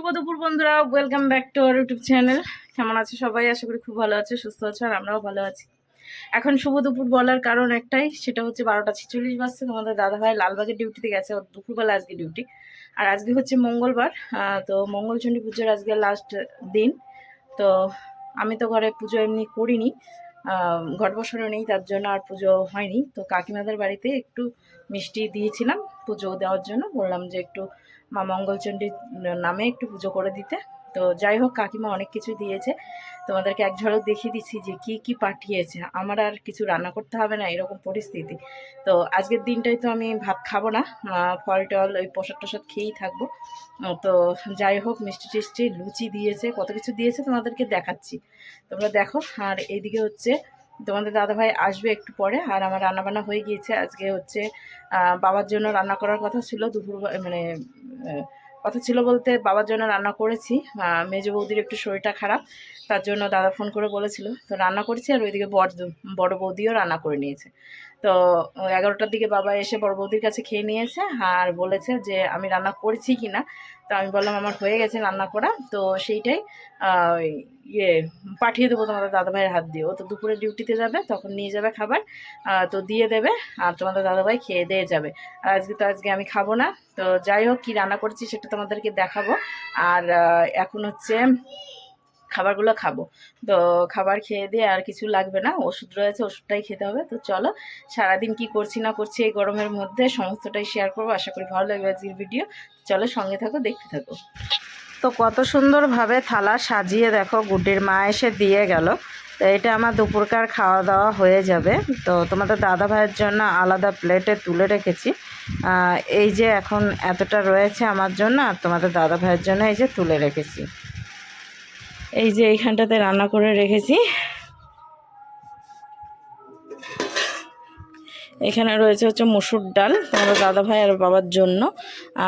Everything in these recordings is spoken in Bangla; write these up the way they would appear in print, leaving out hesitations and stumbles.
শুভ দুপুর বন্ধুরা, welcome back to our YouTube channel. কেমন আছে সবাই? আশা করি খুব ভালো আছে, সুস্থ আছে, আর আমরাও ভালো আছি। এখন শুভ দুপুর বলার কারণ একটাই, সেটা হচ্ছে 12টা 46 বাজছে। তোমাদের দাদাভাই লালবাগের ডিউটিতে গেছে, ওর দুপুরবেলা আজকে ডিউটি। আর আজকে হচ্ছে মঙ্গলবার, তো মঙ্গলচণ্ডী পুজোর আজকে লাস্ট দিন। তো আমি তো ঘরে পুজো এমনি করিনি, ঘট বসানো নেই, তার জন্য আর পুজো হয়নি। তো কাকিমাদের বাড়িতে একটু মিষ্টি দিয়েছিলাম পুজো দেওয়ার জন্য, বললাম যে একটু মা মঙ্গলচণ্ডীর নামে একটু পুজো করে দিতে। তো যাই হোক, কাকিমা অনেক কিছু দিয়েছে, তোমাদেরকে এক ঝলক দেখিয়ে দিচ্ছি যে কি কি পাঠিয়েছে। আমার আর কিছু রান্না করতে হবে না, এরকম পরিস্থিতি। তো আজকের দিনটাই তো আমি ভাত খাবো না, ফল টল ওই প্রসাদ টসাদ খেয়েই থাকবো। তো যাই হোক, মিষ্টি টিষ্টি লুচি দিয়েছে, কত কিছু দিয়েছে, তোমাদেরকে দেখাচ্ছি, তোমরা দেখো। আর এইদিকে হচ্ছে তোমাদের দাদাভাই আসবে একটু পরে, আর আমার রান্নাবান্না হয়ে গিয়েছে। আজকে হচ্ছে বাবার জন্য রান্না করার কথা ছিল, দুপুর মানে কথা ছিল বলতে বাবার জন্য রান্না করেছি। মেজো বৌদির একটু শরীরটা খারাপ, তার জন্য দাদা ফোন করে বলেছিল, তো রান্না করেছি। আর ওইদিকে বড় বৌদিও রান্না করে নিয়েছে। তো 11টার দিকে বাবা এসে বড় বৌদির কাছে খেয়ে নিয়েছে, আর বলেছে যে আমি রান্না করেছি কি না। তো আমি বললাম আমার হয়ে গেছে রান্না করা, তো সেইটাই ইয়ে পাঠিয়ে দেবো তোমাদের দাদাভাইয়ের হাত দিয়ে। ও তো দুপুরে ডিউটিতে যাবে, তখন নিয়ে যাবে খাবার, তো দিয়ে দেবে, আর তোমাদের দাদাভাই খেয়ে দিয়ে যাবে। আর আজকে আমি খাবো না। তো যাই হোক, কী রান্না করছি সেটা তোমাদেরকে দেখাবো। আর এখন হচ্ছে খাবারগুলো খাবো। তো খাবার খেয়ে দিয়ে আর কিছু লাগবে না, ওষুধ রয়েছে, ওষুধটাই খেতে হবে। তো চলো, সারাদিন কি করছি না করছি এই গরমের মধ্যে সমস্তটাই শেয়ার করবো। আশা করি ভালো লাগবে আজকের ভিডিও। চলো, সঙ্গে থাকো, দেখতে থাকো। তো কত সুন্দরভাবে থালা সাজিয়ে দেখো, গুড্ডির মা এসে দিয়ে গেল। তো এটা আমার দুপুরকার খাওয়া দাওয়া হয়ে যাবে। তো তোমাদের দাদা ভাইয়ের জন্য আলাদা প্লেটে তুলে রেখেছি। এই যে এখন এতটা রয়েছে আমার জন্য, আর তোমাদের দাদা ভাইয়ের জন্য এই যে তুলে রেখেছি। এই যে এইখানটাতে রান্না করে রেখেছি। এখানে রয়েছে হচ্ছে মসুর ডাল তোমাদের দাদা ভাই আর বাবার জন্য।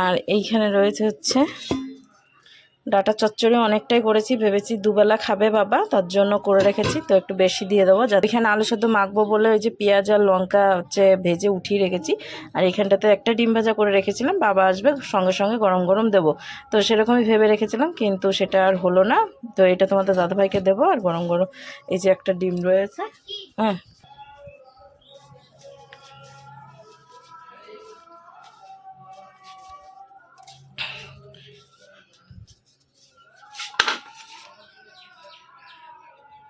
আর এইখানে রয়েছে হচ্ছে ডাটা চচ্চড়ি, অনেকটাই করেছি, ভেবেছি দুবেলা খাবে বাবা, তার জন্য করে রেখেছি। তো একটু বেশি দিয়ে দেবো, যাতে এখানে আলু সেদ্ধ মাখবো বলে ওই যে পেঁয়াজ আর লঙ্কা হচ্ছে ভেজে উঠিয়ে রেখেছি। আর এখানটাতে একটা ডিম ভাজা করে রেখেছিলাম, বাবা আসবে সঙ্গে সঙ্গে গরম গরম দেবো। তো সেরকমই ভেবে রেখেছিলাম, কিন্তু সেটা আর হলো না। তো এটা তোমাদের দাদাভাইকে দেবো, আর গরম গরম এই যে একটা ডিম রয়েছে। হ্যাঁ,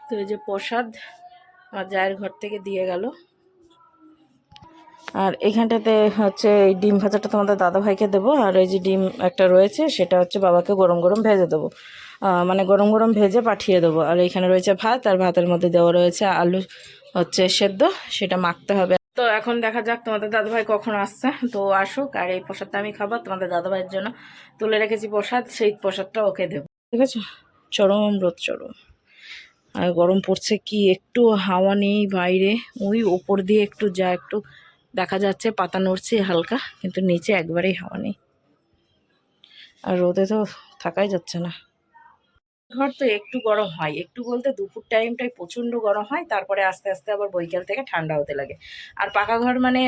তো এই যে প্রসাদ আমার জায়ের ঘর থেকে দিয়ে গেল। আর এইখানটাতে হচ্ছে এই ডিম ভাজাটা তোমাদের দাদাভাইকে দেবো। আর এই যে ডিম একটা রয়েছে, সেটা হচ্ছে বাবাকে গরম গরম ভেজে দেবো, মানে গরম গরম ভেজে পাঠিয়ে দেবো। আর এইখানে রয়েছে ভাত, আর ভাতের মধ্যে দেওয়া রয়েছে আলু হচ্ছে সেদ্ধ, সেটা মাখতে হবে। তো এখন দেখা যাক তোমাদের দাদাভাই কখন আসছে। তো আসুক, আর এই প্রসাদটা আমি খাবো, তোমাদের দাদাভাইয়ের জন্য তুলে রেখেছি প্রসাদ, সেই প্রসাদটা ওকে দেবো। ঠিক আছে, চরম রোদ, চরম। আর গরম পড়ছে, কি একটু হাওয়া নেই বাইরে, ওই ওপর দিয়ে একটু একটু দেখা যাচ্ছে পাতা নড়ছে হালকা, কিন্তু নিচে একবারেই হাওয়া নেই। আর রোদে তো থাকাই যাচ্ছে না। ঘর তো একটু গরম হয়, একটু বলতে দুপুর টাইমটাই প্রচণ্ড গরম হয়, তারপরে আস্তে আস্তে আবার বৈকাল থেকে ঠান্ডা হতে লাগে। আর পাকা ঘর মানে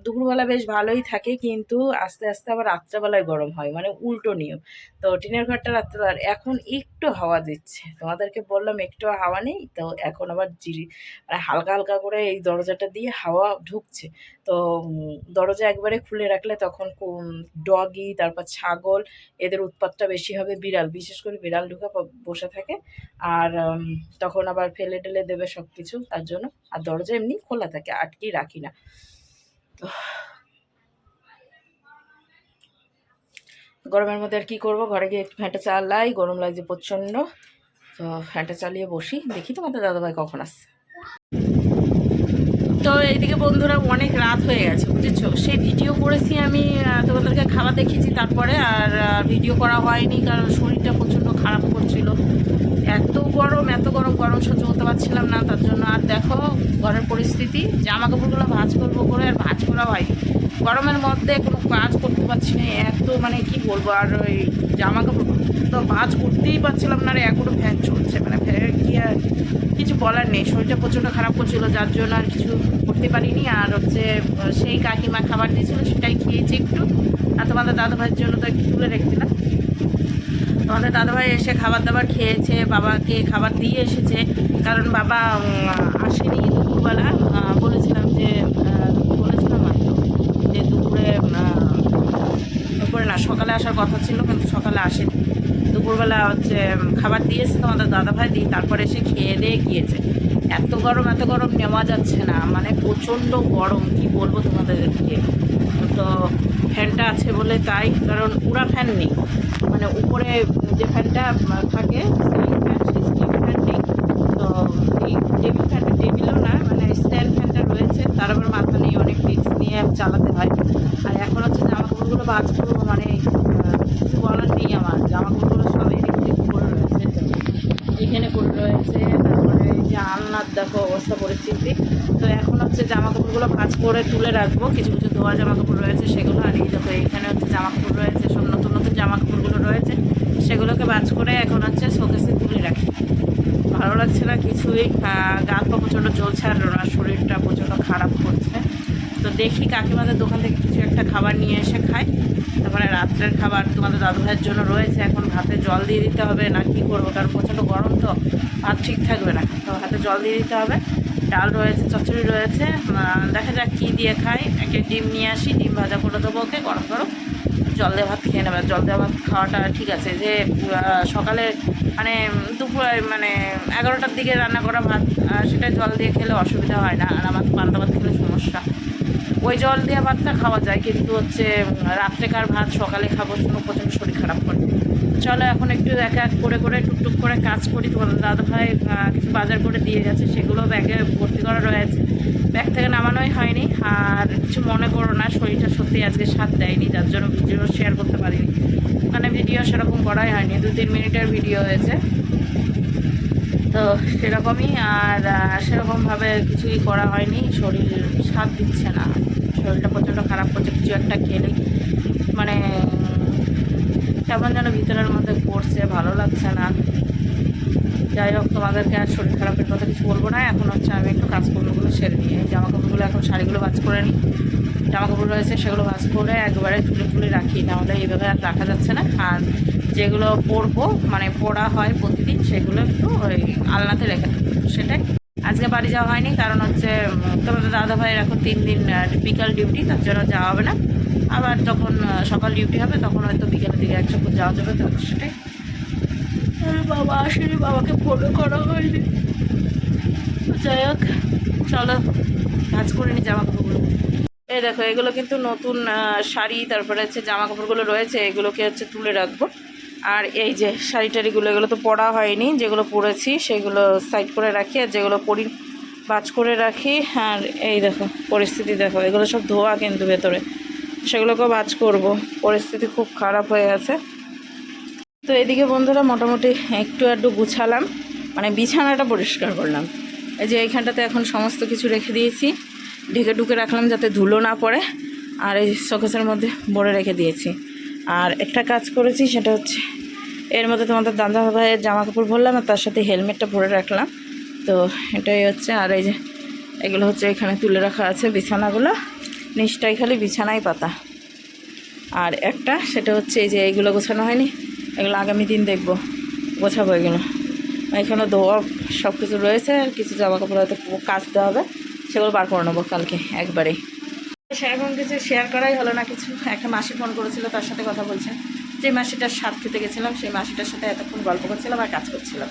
দুপুরবেলা বেশ ভালোই থাকে, কিন্তু আস্তে আস্তে আবার রাত্রেবেলায় গরম হয়, মানে উল্টো নিয়ম। তো টিনের ঘরটা রাত্রেবেলা, এখন একটু হাওয়া দিচ্ছে, তোমাদেরকে বললাম একটু হাওয়া নেই, তো এখন আবার মানে হালকা হালকা করে এই দরজাটা দিয়ে হাওয়া ঢুকছে। তো দরজা একবারে খুলে রাখলে তখন ডগি, তারপর ছাগল, এদের উৎপাতটা বেশি হবে। বিড়াল, বিশেষ করে বিড়াল ঢুকে বসে থাকে, আর তখন আবার ফেলে টেলে দেবে সব কিছু, তার জন্য। আর দরজা এমনি খোলা থাকে, আটকেই রাখি না। তো গরমের মধ্যে আর কী করবো, ঘরে গিয়ে একটু ফ্যানটা চালাই, গরম লাগছে প্রচণ্ড। তো ফ্যানটা চালিয়ে বসি, দেখি তোমাদের দাদাভাই কখন আসছে। তো এইদিকে বন্ধুরা অনেক রাত হয়ে গেছে, বুঝেছো। সেই ভিডিও করেছি আমি, তোমাদেরকে খাওয়া দেখিয়েছি, তারপরে আর ভিডিও করা হয়নি, কারণ শরীরটা প্রচণ্ড খারাপ করছিল। এত গরম সহ্য করতে পারছিলাম না, তার জন্য। আর দেখো ঘরের পরিস্থিতি, জামা কাপড়গুলো ভাঁজ করবো করে আর ভাঁজ করা হয়, গরমের মধ্যে কোনো কাজ করতে পারছি না, এত মানে কি বলবো। আর ওই জামা কাপড় তো ভাঁজ করতেই পারছিলাম না, আর এখনও ফ্যান চলছে, মানে ফ্যানের কি আর কিছু বলার নেই। শরীরটা প্রচণ্ড খারাপ করছিল, যার জন্য আর কিছু করতে পারিনি। আর হচ্ছে সেই কাকিমা খাবার দিয়েছিল, সেটাই খেয়েছি একটু। আর তোমাদের দাদা ভাইয়ের জন্য তো একটু তুলে রেখেছিলাম। তোমাদের দাদাভাই এসে খাবার দাবার খেয়েছে, বাবাকে খাবার দিয়ে এসেছে, কারণ বাবা আসেনি দুপুরবেলা। বলেছিলাম যে বলেছিলাম মাত্র যে দুপুরে না, সকালে আসার কথা ছিল, কিন্তু সকালে আসেনি। দুপুরবেলা হচ্ছে খাবার দিয়েছে তোমাদের দাদাভাই, দিয়ে তারপরে এসে খেয়ে দিয়ে গিয়েছে। এত গরম নেওয়া যাচ্ছে না, মানে প্রচণ্ড গরম, কি বলবো তোমাদেরকে। তো ফ্যানটা আছে বলে তাই, কারণ উড়া ফ্যান নেই, মানে উপরে যে ফ্যানটা থাকে সিলিং ফ্যান, সেই সিলিং ফ্যান নেই। তো এই টেবিলও না, মানে স্ট্যান্ড ফ্যানটা রয়েছে, তার আবার মাথা নেই, অনেক রিস্ক নিয়ে চালাতে হয়। আর এখন হচ্ছে জামা কাপড়গুলো ভাঁজ করবো, মানে কিছু বলার নেই আমার। জামা কাপড়গুলো সব এদিক পড়ে রয়েছে, এখানে পড়ে রয়েছে, তারপরে এই যে আলনার দেখো অবস্থা পরিস্থিতি। তো এখন হচ্ছে জামা কাপড়গুলো ভাঁজ করে তুলে রাখবো, কিছু কিছু ধোয়া জামা কাপড় রয়েছে সেগুলো। আর এই দেখো এখানে হচ্ছে জামা কাপড় রয়েছে, সব নতুন নতুন জামা কাপড়গুলো রয়েছে, সেগুলোকে ভাঁজ করে এখন হচ্ছে শোকেসে তুলে রাখি। ভালো লাগছে না কিছুই, গা পা প্রচণ্ড জ্বলছে, আর শরীরটা প্রচণ্ড খারাপ করছে। তো দেখি কাকিমাদের দোকান থেকে কিছু একটা খাবার নিয়ে এসে খাই, তারপরে রাত্রের খাবার তোমাদের দাদুভাইয়ের জন্য রয়েছে। এখন ভাতে জল দিয়ে দিতে হবে, না কি করবো, কারণ প্রচণ্ড গরম, তো ভাত ঠিক থাকবে না, তো ভাতে জল দিয়ে দিতে হবে। ডাল রয়েছে, চচ্চড়ি রয়েছে, দেখা যাক কী দিয়ে খাই। একটা ডিম নিয়ে আসি, ডিম ভাজা করে দেবো ওকে, গরম গরম জল দিয়ে ভাত খেয়ে নেবে। জল দেওয়া ভাত খাওয়াটা ঠিক আছে, যে সকালে মানে দুপুর মানে 11টার দিকে রান্না করা ভাত, সেটা জল দিয়ে খেলে অসুবিধা হয় না। আর আমার পান্তা ভাত খেলে সমস্যা, ওই জল দিয়ে ভাতটা খাওয়া যায়, কিন্তু হচ্ছে রাত্রেকার ভাত সকালে খাবো, প্রচণ্ড শরীর খারাপ করে। চলো এখন একটু এক এক করে টুকটুক করে কাজ করি। তোমার দাদাভাই কিছু বাজার করে দিয়ে গেছে, সেগুলো ব্যাগে ভর্তি করা রয়েছে, ব্যাগ থেকে নামানোই হয়নি। আর কিছু মনে করো না, শরীরটা সত্যি আজকে সাথ দেয়নি, যার জন্য ভিডিও শেয়ার করতে পারিনি, মানে ভিডিও সেরকম করাই হয়নি, 2-3 মিনিটের ভিডিও হয়েছে, তো সেরকমই। আর সেরকমভাবে কিছুই করা হয়নি, শরীর সাথ দিচ্ছে না, শরীরটা প্রচণ্ড খারাপ করছে। কিছু একটা খেলেই মানে কেমন যেন ভিতরের মধ্যে পড়ছে, ভালো লাগছে না। যাই হোক, তোমাদেরকে আর শরীর খারাপের কথা কিছু বলবো না। এখন হচ্ছে আমি একটু কাজকর্মগুলো সেরে নিই, এই জামা কাপড়গুলো এখন শাড়িগুলো ভাঁজ করে নিই, জামা কাপড় রয়েছে সেগুলো ভাঁজ করে একবারে তুলে রাখি, নাহলে এইভাবে আর রাখা যাচ্ছে না। আর যেগুলো পরবো মানে পরা হয় প্রতিদিন, সেগুলো একটু ওই আলনাতে রেখে দেবো। সেটাই আজকে বাড়ি যাওয়া হয়নি, কারণ হচ্ছে তোমাদের দাদা ভাইয়ের এখন 3 দিন বিকাল ডিউটি, তার জন্য যাওয়া হবে না। আবার যখন সকাল ডিউটি হবে তখন হয়তো বিকেলের দিকে এক চক্কর যাওয়া যাবে, তো সেটাই। বাবা আসেনি, বাবাকে ফোনও করা হয়নি। যাই হোক, চলো কাজ করে নি জামা কাপড়গুলো। এই দেখো এগুলো কিন্তু নতুন শাড়ি, তারপরে হচ্ছে জামা কাপড়গুলো রয়েছে, এগুলোকে হচ্ছে তুলে রাখবো। আর এই যে শাড়ি টাড়িগুলো, এগুলো তো পরা হয়নি, যেগুলো পরেছি সেগুলো সাইড করে রাখি, আর যেগুলো পরি ভাঁজ করে রাখি। আর এই দেখো পরিস্থিতি দেখো, এগুলো সব ধোয়া কিন্তু ভেতরে, সেগুলোকেও ভাঁজ করব, পরিস্থিতি খুব খারাপ হয়ে গেছে। তো এদিকে বন্ধুরা মোটামুটি একটু গুছালাম, মানে বিছানাটা পরিষ্কার করলাম। এই যে এইখানটাতে এখন সমস্ত কিছু রেখে দিয়েছি, ঢেকে ঢুকে রাখলাম যাতে ধুলো না পড়ে, আর এই শোকেসের মধ্যে ভরে রেখে দিয়েছি। আর একটা কাজ করেছি, সেটা হচ্ছে এর মধ্যে তোমাদের দাদা ভাইয়ের জামা কাপড় ভরলাম, আর তার সাথে হেলমেটটা ভরে রাখলাম। তো এটাই হচ্ছে। আর এই যে এগুলো হচ্ছে এখানে তুলে রাখা আছে, বিছানাগুলো নিচটাই খালি বিছানাই পাতা। আর একটা সেটা হচ্ছে এই যে এইগুলো গোছানো হয়নি, এগুলো আগামী দিন দেখবো, গোছাবো এগুলো। এখানে ধোয়া সব কিছু রয়েছে, আর কিছু জামা কাপড় হয়তো কাচতে হবে, সেগুলো বার করে নেবো কালকে একবারেই। সেরকম কিছু শেয়ার করাই হলো না কিছু। একটা মাসি ফোন করেছিল, তার সাথে কথা বলছেন। যে মাসিটার স্বাদ খেতে গেছিলাম, সেই মাসিটার সাথে এতক্ষণ গল্প করছিলাম আর কাজ করছিলাম,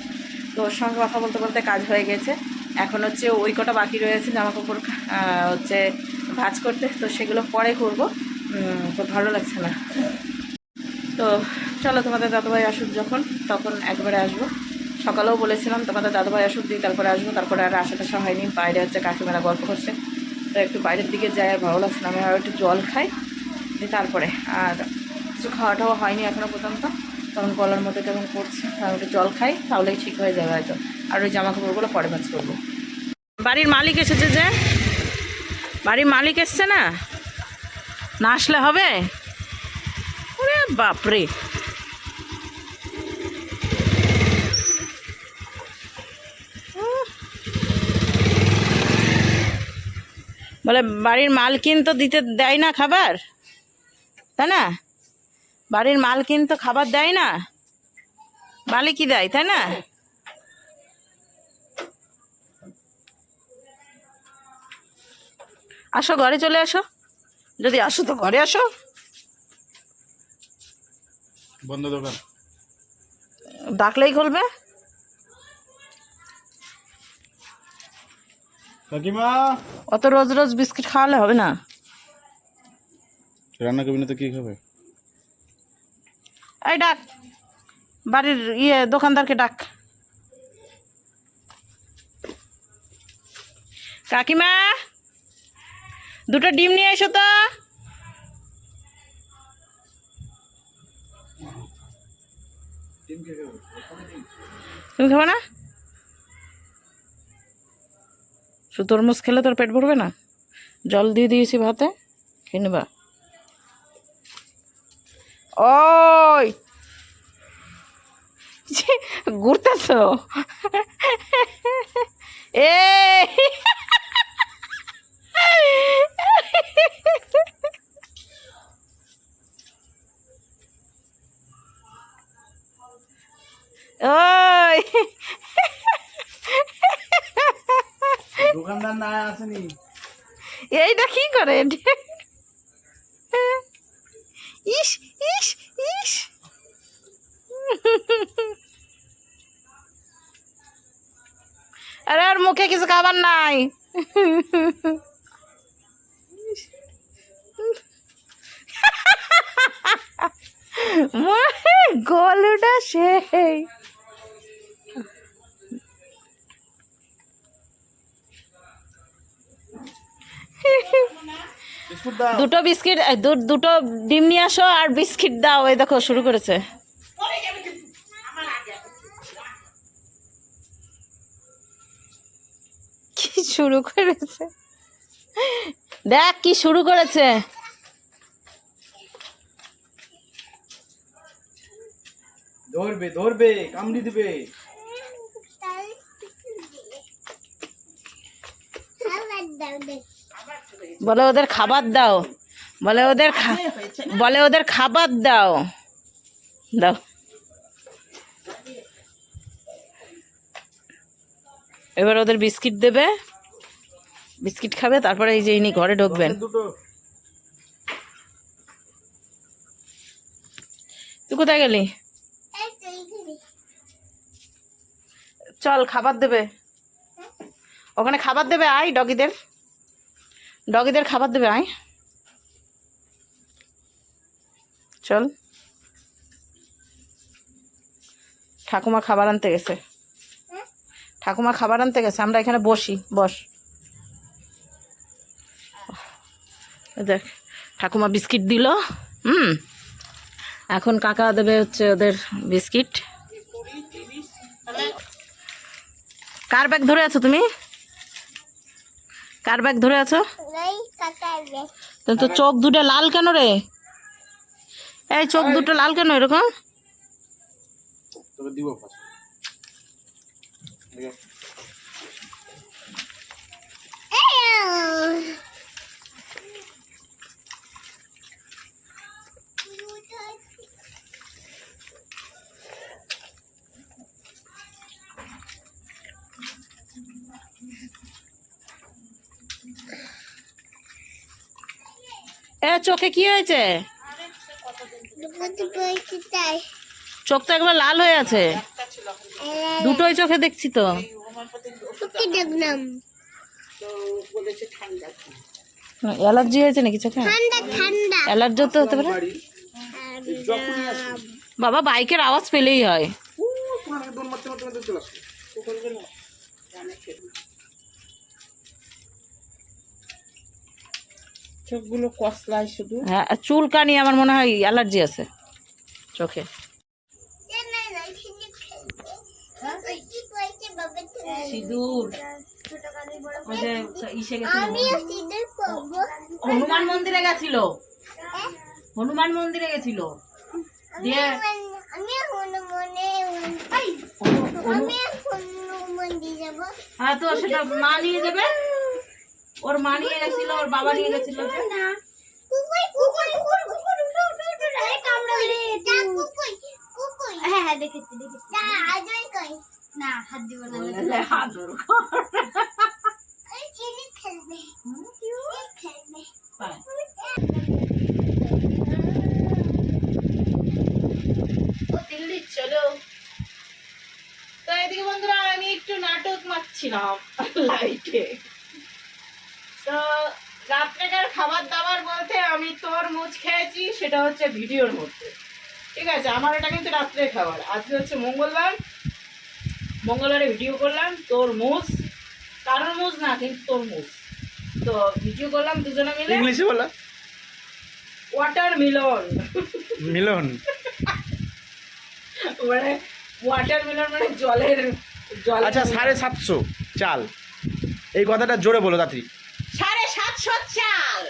তো ওর সঙ্গে কথা বলতে বলতে কাজ হয়ে গেছে। এখন হচ্ছে ওই কটা বাকি রয়েছে জামা কাপড় হচ্ছে ভাঁজ করতে, তো সেগুলো পরে করবো। তো ভালো লাগছে না। তো চলো তোমাদের দাদুভাই আসুক যখন, তখন একবারে আসবো। সকালেও বলেছিলাম তোমাদের দাদুভাই আসুক দিয়ে তারপরে আসবো, তারপরে আর আসা টাসা হয়নি। বাইরে হচ্ছে কাকিমারা গল্প করছে, তো একটু বাইরের দিকে যাই, আর ভালো লাগছে না। আমি আর একটু জল খাই দিয়ে তারপরে, আর কিছু খাওয়াটাও হয়নি এখনও পর্যন্ত, তখন গলার মধ্যে তেমন পড়ছে, আর একটু জল খাই, তাহলেই ঠিক হয়ে যাবে হয়তো। আর ওই জামা কাপড়গুলো পরে ভাঁজ করবো। বাড়ির মালিক এসেছে, যে বাড়ির মালিক এসছে না, না আসলে হবে? ওরে বাপরে, বলে বাড়ির মালকিন তো দিতে দেয় না খাবার, তাই না? বাড়ির মালকিন তো খাবার দেয় না, বালি কি দেয়, তাই না? আসো ঘরে চলে আসো, যদি আসো তো ঘরে আসো। বন্ধ দোকান, ডাকলেই খুলবে। কাকিমা অত রোজ রোজ বিস্কিট খাওয়ালে হবে না। রান্না করবি না তো কি খাবে? এই ডাক, বাড়ির দোকানদারকে ডাক। কাকিমা, দুটো ডিম নিয়ে এসো তো। তুমি খাবে না? শুধু তরমুজ খেলে তোর পেট ভরবে না? জল দিয়ে দিয়েছি ভাতে, খেয়ে নেবা। ওই ঘুরতেছ এ ওই দোকানদার না আসেনি। এইটা কি করে? ইস ইস ইস আরে আর মুখে কিছু খাবার নাই। গলুটা সেই দুটো বিস্কিট, দুটো ডিম নিয়ে আসো আর বিস্কিট দাও। এই দেখো শুরু করেছে। কি শুরু করেছে দেখ, কি শুরু করেছে। ধরবে ধরবে, কামড়ি দিবে। বলে ওদের খাবার দাও, বলে ওদের খাবার দাও। দাও, এবার ওদের বিস্কিট দেবে, বিস্কিট খাবে, তারপরে এই যে ইনি ঘরে ঢুকবেন। তুই কোথায় গেলি? চল খাবার দেবে, ওখানে খাবার দেবে, আয়। ডগিদের খাবার দেবে, আয় চল। ঠাকুমা খাবার আনতে গেছে, ঠাকুমা খাবার আনতে গেছে। আমরা এখানে বসি, বস। দেখ, ঠাকুমা বিস্কিট দিল। এখন কাকা দেবে হচ্ছে ওদের বিস্কিট। কার ব্যাগ ধরে আছো তুমি? কার ব্যাগ ধরে আছো? তো চোখ দুটো লাল কেন রে? এই চোখ দুটো লাল কেন এরকম? তোকে দিব এ চোখে কি হয়েছে? চোখ তো একবার লাল হয়ে আছে, দুটোই চোখে দেখছি তো। অ্যালার্জি হয়েছে নাকি চোখে? অ্যালার্জি তো হতে পারে। বাবা বাইকের আওয়াজ পেলেই হয়। চোখগুলো কসলায় শুধু। হ্যাঁ, চুলকানি আমার মনে হয় অ্যালার্জি আছে চোখে। সিঁদুর হনুমান মন্দিরে গেছিল, হনুমান মন্দিরে গেছিল দিয়ে হ্যাঁ, তো সেটা মা নিয়ে যাবে। ওর মা নিয়ে গেছিল, ওর বাবা নিয়ে গেছিল। হ্যাঁ হ্যাঁ দেখেছি না আজই কই না হাত দিব না হাত ধরো। এই চিনি খেলবে চিনি খেলবে ও দিল্লি চলো। তো এদিকে বন্ধুরা আমি একটু নাটক মারছিলাম লাইটে। তো রাত্রেকার খাবার দাবার বলতে আমি তরমুজ খেয়েছি, সেটা হচ্ছে ভিডিওর মধ্যে। ঠিক আছে, আমার এটা কিন্তু রাত্রের খাবার। আজকে হচ্ছে মঙ্গলবারে ভিডিও করলাম তরমুজ, কারোর মুজ না কিন্তু তরমুজ। তো ভিডিও করলাম দুজনে মিলে, ইংলিশে বলো। ওয়াটার মিলন। মিলন। মানে ওয়াটার মিলন মানে জলের জল। আচ্ছা 750 চাল, এই কথাটা জোরে বলো তাড়াতাড়ি। 750 চাল,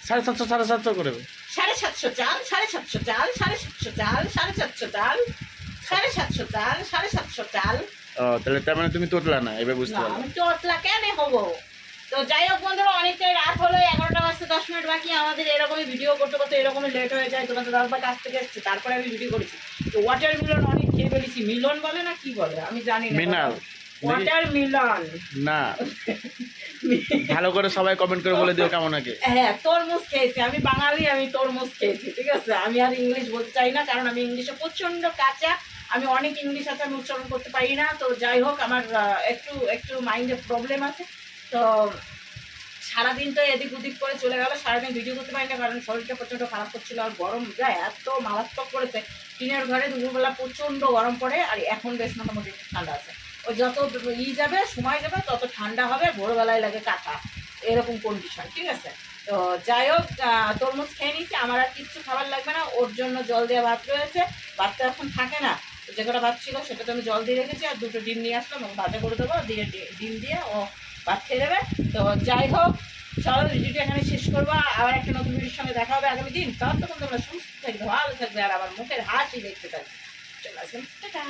750 750 করে। 750 চাল, 750 চাল, 750 চাল, 750 চাল, 750 চাল, 750 চাল। ও তাহলে তার মানে তুমি তোতলা না, এবার বুঝতে না, পারলাম। আমি তোতলা কেন হবো? তো যাই হোক বন্ধুরা, অনেকটাই রাত হলো, 11টা বাজতে 10 মিনিট বাকি। আমাদের এরকমই ভিডিও করতে করতে এরকমই লেট হয়ে যায়। তোমাদের দাদার কাছ থেকে এসছে, তারপরে আমি ভিডিও করেছি। তো ওয়াটার মিলন অনেক খেয়ে ফেলেছি। মিলন বলে না কি বলে আমি জানি না। মিনাল। ওয়াটার মিলন। না, ভালো করে সবাই কমেন্ট করে বলে দিও কেমন আগে। হ্যাঁ, তরমুজ খেয়েছি। আমি বাঙালি, আমি তরমুজ খেয়েছি। ঠিক আছে, আমি আর ইংলিশ বলতে চাই না, কারণ আমি ইংলিশে প্রচন্ড কাঁচা। আমি অনেক ইংলিশ আছে, আমি উচ্চারণ করতে পারি না। তো যাই হোক, আমার একটু মাইন্ডে প্রবলেম আছে। তো সারাদিন তো এদিক ওদিক করে চলে গেল, সারাদিন ভিডিও করতে পারি না, কারণ শরীরটা প্রচণ্ড খারাপ করছিল। আর গরম যায় এত মারাত্মক করেছে। টিনের ঘরে দুপুরবেলা প্রচণ্ড গরম পড়ে, আর এখন বেশ মোটামুটি ঠান্ডা আছে। ওই যত যাবে, সময় যাবে, তত ঠান্ডা হবে, ভোরবেলায় লাগে কাঁথা, এরকম কন্ডিশন। ঠিক আছে, তো যাই হোক, তরমুজ খেয়ে নিচ্ছি। আমার আর কিচ্ছু খাবার লাগবে না। ওর জন্য জল দেওয়া ভাত রয়েছে, ভাত তো এখন থাকে না। যে কটা ভাত ছিল সেটা তো আমি জল দিয়ে রেখেছি, আর 2টো ডিম নিয়ে আসলাম, ভাজা করে দেবো, দিয়ে ডিম দিয়ে ও ভাত খেয়ে দেবে। তো যাই হোক, চলো ভিডিওটা এখানে শেষ করবো। আবার একটা নতুন ভিডিওর সঙ্গে দেখা হবে আগামী দিন। তখন তোমরা সুস্থ থাকবে, ভালো থাকবে, আর আমার মুখের হাসি দেখতে থাকবে। চলো আসলাম, টাটা।